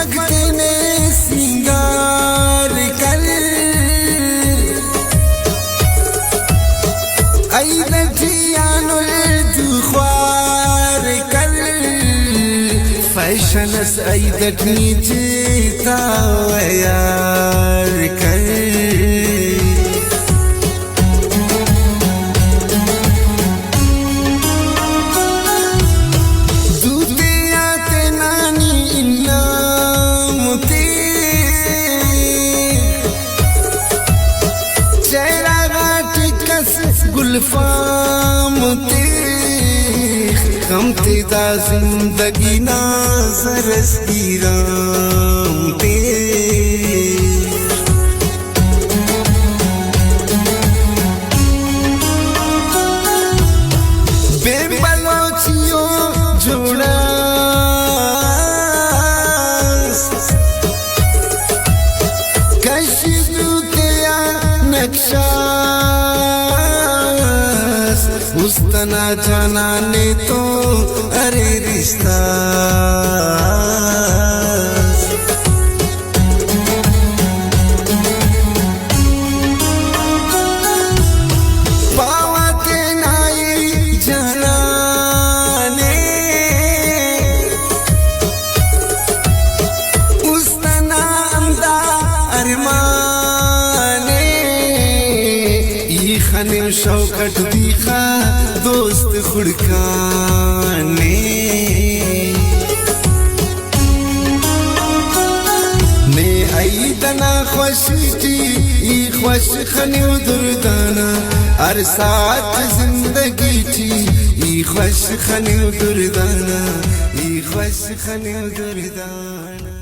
वक्त ने सिंगार कर आई लठियानो दुख्वार कर फैशन आई दठनी चीता यार कर गुलफाम ते हम तेदा जिंदगी ना सरस की राम ते बेबलोचियों जोड़ा कशिदू तेरा नक्शा उस्तना जाना ने तो अरे रिश्ता पावा के नाई जाना ने उस्तना अंदा अरमाने ये खनिम शौकत दिखा दोस्त खुड़काने ने आई दना खुशी खुश खनी दुर्दाना हर साथ जिंदगी थी खुश खनी दुर्दाना खुश खनी दुर्दाना।